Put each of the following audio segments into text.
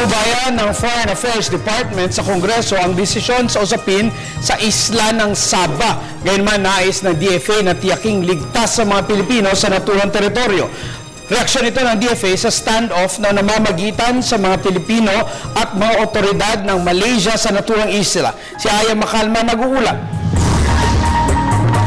Ipinaubayan ng Foreign Affairs Department sa Kongreso ang desisyon sa usapin sa isla ng Sabah. Gayunman nais ng DFA na tiyaking ligtas sa mga Pilipino sa naturang teritoryo. Reaksyon ito ng DFA sa standoff na namamagitan sa mga Pilipino at mga otoridad ng Malaysia sa naturang isla. Si Aya Makalma nag-uulat.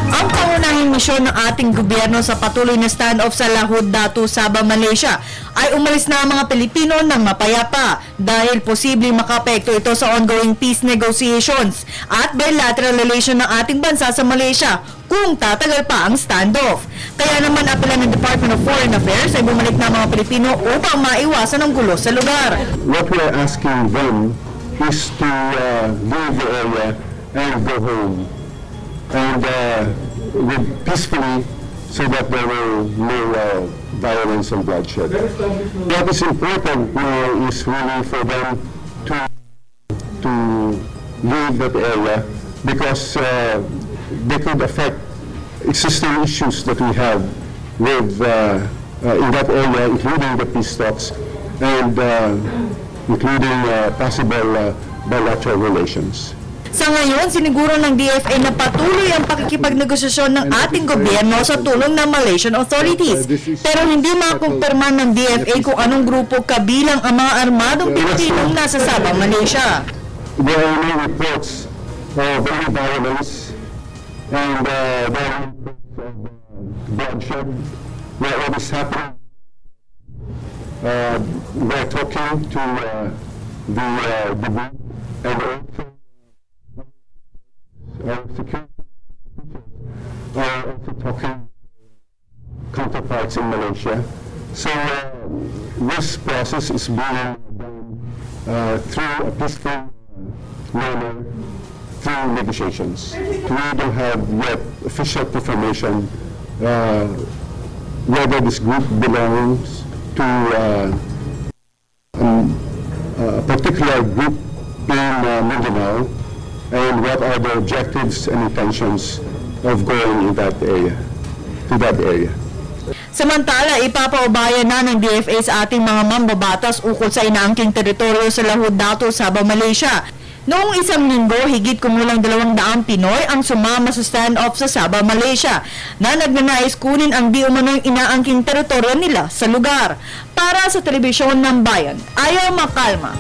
Ang pangunahing misyon ng ating gobyerno sa patuloy na standoff sa Lahud Datu, Sabah, Malaysia ay umalis na ang mga Pilipino ng mapayapa dahil posibleng makapekto ito sa ongoing peace negotiations at bilateral relation ng ating bansa sa Malaysia kung tatagal pa ang standoff. Kaya naman apela ng Department of Foreign Affairs ay bumalik na ang mga Pilipino upang maiwasan ang gulo sa lugar. What we are asking them is to leave the area and go home and live peacefully so that there will no violence and bloodshed. What is important now is really for them to leave that area because they could affect existing issues that we have with in that area, including the peace talks and including possible bilateral relations. Sa ngayon, siniguro ng DFA na patuloy ang pakikipagnegosasyon ng ating gobyerno sa tulong ng Malaysian authorities. Pero hindi makumpirma ng DFA kung anong grupo kabilang ang mga armadong Pilipinong nasa Sabah, Malaysia. There are no reports of any violence and there are reports of bloodshed. What is happening? We're talking to the group and also our security are also talking counterparts in Malaysia. So this process is being done through a peaceful manner, through negotiations. We don't have yet official confirmation whether this group belongs to a particular group in Mindanao and what are the objectives and intentions of going in that area, to that area. Samantala, ipapaubayan na ng DFA sa ating mga mambabatas ukol sa inaangking teritoryo sa Lahud Datu, Sabah, Malaysia. Noong isang linggo, higit kumulang 200 Pinoy ang sumama sa standoff sa Sabah, Malaysia na nagnanais kunin ang di umano'y inaangking teritoryo nila sa lugar. Para sa Telebisyon ng Bayan, Aya Makalma.